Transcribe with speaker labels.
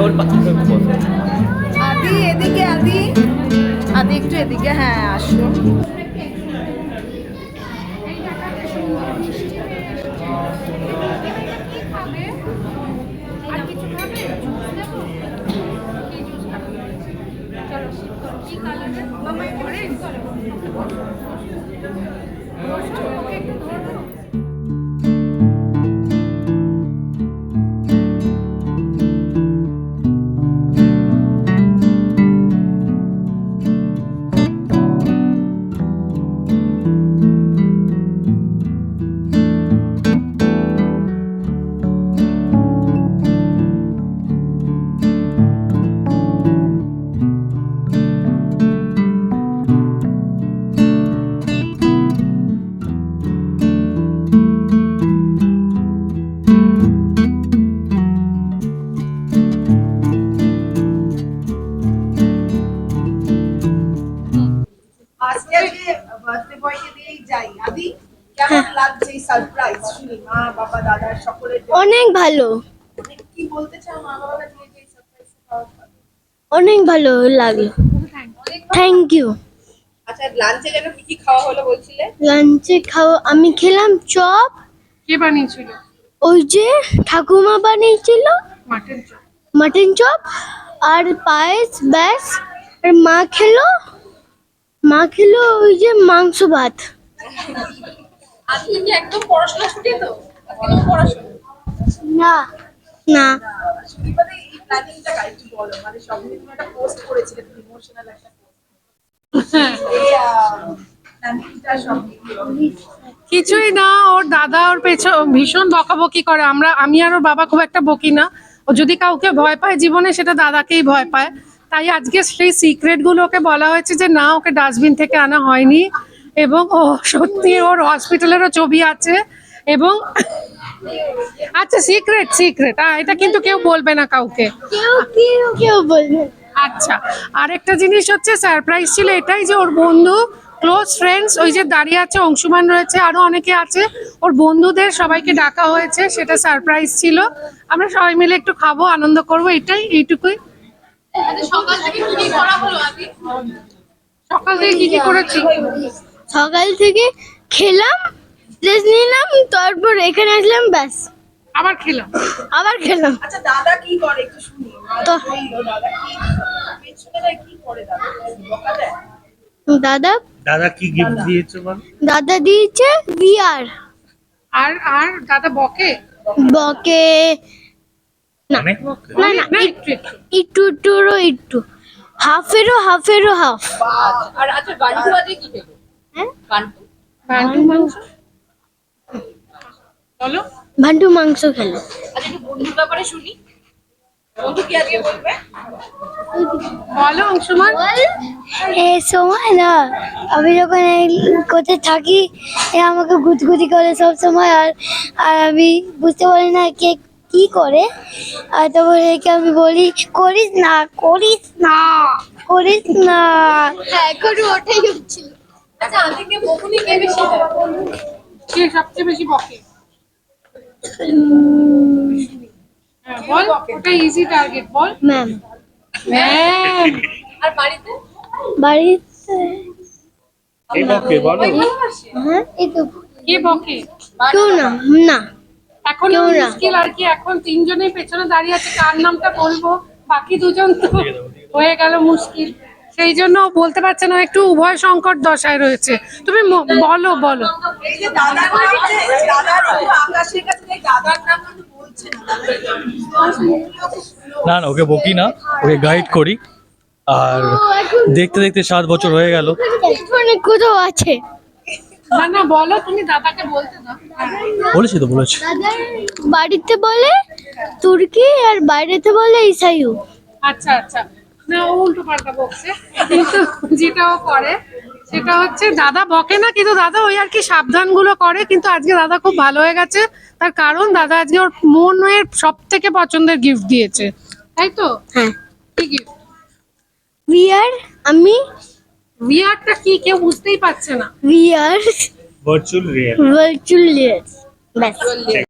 Speaker 1: ওর পাশে বসো।
Speaker 2: আদি এদিকে, আদি আদি একটু এদিকে, হ্যাঁ আসো। আজকে বার্থডে বয়কে দিয়েই যাই। আদি কেমন লাগছে এই সারপ্রাইজ শুনি মা বাবা দাদা সকলের?
Speaker 3: অনেক ভালো,
Speaker 2: কি বলতে চাও মা বাবা দিয়ে যে সারপ্রাইজ পাওয়ার?
Speaker 3: অনেক ভালো লাগলো, থ্যাংক ইউ।
Speaker 2: আচ্ছা লাঞ্চে যেন কি কি খাওয়া হলো বলছিলে?
Speaker 3: লাঞ্চে আমি খেলাম চপ।
Speaker 4: কে বানিয়েছিল?
Speaker 3: ওই যে ঠাকুমা বানিয়েছিল
Speaker 4: মাটন চপ।
Speaker 3: মাটন চপ আর পায়েস, ব্যাস। আর মা খেলো ওই যে মাংস ভাত।
Speaker 2: আজকে কি একদম পড়াশোনা ছুটি তো? আজকে তো পড়াশোনা
Speaker 3: না না,
Speaker 2: ছুটি মানে এই প্ল্যানিংটা একটু বলো, মানে সব মিলে তুমি একটা পোস্ট করেছিলে, তুমি ইমোশনাল একটা পোস্ট। এই প্ল্যানিংটা সব
Speaker 4: কিছুই না, ওর দাদা ওর পেছন ভীষণ বকাবকি করে। আমি আর ওর বাবা খুব একটা বকি না। ও যদি কাউকে ভয় পায় জীবনে, সেটা দাদাকেই ভয় পায়। তাই আজকে সেই সিক্রেট গুলো ওকে বলা হয়েছে যে না, ওকে ডাস্টবিন থেকে আনা হয়নি, এবং ও সত্যি ওর হসপিটালেরও ছবি আছে। এবং আচ্ছা সিক্রেট এটা কিন্তু কেউ বলবে না কাউকে।
Speaker 3: কেউ বলবে।
Speaker 4: আচ্ছা, আরেকটা জিনিস হচ্ছে সারপ্রাইজ ছিল এটাই যে ওর বন্ধু, ক্লোজ ফ্রেন্ডস, ওই যে দাঁড়িয়ে আছে, অংশুমান রয়েছে, আরো অনেকে আছে, ওর বন্ধুদের সবাইকে ডাকা হয়েছে, সেটা সারপ্রাইজ ছিল। আমরা সবাই মিলে একটু খাবো, আনন্দ করবো, এইটুকুই।
Speaker 2: সকাল থেকে কি করা হলো? আদি
Speaker 4: সকাল থেকে কি করেছি?
Speaker 3: সকাল থেকে খেলাম, রেস্ট নিলাম, তারপর এখানে আসলাম, ব্যাস
Speaker 4: আবার খেলাম।
Speaker 2: আচ্ছা দাদা কি করে একটু শুনি।
Speaker 3: তো
Speaker 2: দাদা কি পেছনে কি করে? দাদা বকা দেয়?
Speaker 1: দাদা কি গিফট দিয়েছো বল?
Speaker 3: দাদা দিয়েছে VR।
Speaker 4: আর দাদা বকে?
Speaker 3: বকে না
Speaker 1: অনেক
Speaker 3: না না,
Speaker 4: না,
Speaker 3: একটু হাফেরও হাফ।
Speaker 2: আর আচ্ছা গান্টু আদি কি পেলো?
Speaker 3: হ্যাঁ,
Speaker 4: ভান্ডু মাংস। বলো।
Speaker 3: ভান্ডু মাংস খেলো।
Speaker 2: আচ্ছা একটু বন্ধুর ব্যাপারে শুনি, বন্ধু কি আজকে বলবে?
Speaker 4: বলো অংশুমান।
Speaker 3: এই সময় না, আমি যখন কোথায় থাকি, আমাকে গুতগুতি করে সব সময়, আর আমি বুঝতে পারি না কে কি করে। আর তারপর একে আমি বলি করিস না। হ্যাঁ, এখন ওটাই হচ্ছিল।
Speaker 2: আচ্ছা আদিকে বকুনি কে বেশি দেয়?
Speaker 4: কে সবচেয়ে বেশি বকে? হ্যাঁ, বল, ওটা ইজি টার্গেট, বল।
Speaker 3: ম্যাম।
Speaker 4: ম্যাম।
Speaker 2: আর বাড়িতে?
Speaker 3: বাড়িতে
Speaker 1: এই বকে বলো।
Speaker 3: হ্যাঁ, এই তো
Speaker 4: কে বকে?
Speaker 3: কেউ না।
Speaker 4: এখন
Speaker 3: কেউ না।
Speaker 4: মুশকিল আর কি, এখন তিনজনেই পেছনে দাঁড়িয়ে আছে, কার নামটা বলবো? বাকি দুজন তো হয়ে গেল মুশকিল। সেই জন্য ও বলতে পারছে না, একটু উভয় সংকট দশায় রয়েছে। তুমি বলো।
Speaker 2: এই যে দাদার নাম, দাদার একটু আকাশের কাছে যে দাদার নাম কিন্তু বলছে না।
Speaker 5: না ওকে বকি না, ওকে গাইড করি। আর দেখতে দেখতে 7 বছর হয়ে গেল।
Speaker 3: মানে কোথাও আছে।
Speaker 4: না বলো, তুমি দাদাকে বলতে দাও।
Speaker 5: বলেছি।
Speaker 3: দাদার বাড়িতে বলে তুর্কি, আর বাইরেতে বলে ইসাইউ।
Speaker 4: আচ্ছা, না ও উল্টো পাল্টা বকছে, কিন্তু যেটা ও করে সেটা হচ্ছে দাদা বকে না, কিন্তু দাদা ওই আর কি সাবধান গুলো করে। কিন্তু আজকে দাদা খুব ভালো হয়ে গেছে, তার কারণ দাদা আজকে ওর মনের সব থেকে পছন্দের গিফট দিয়েছে, তাই তো?
Speaker 3: হ্যাঁ,
Speaker 4: কি গিফট?
Speaker 3: VR। আমি
Speaker 4: ভিআরটা কি কেউ বুঝতেই পারছে না।
Speaker 3: VR
Speaker 1: virtual real.
Speaker 3: Virtual reality, ব্যাস।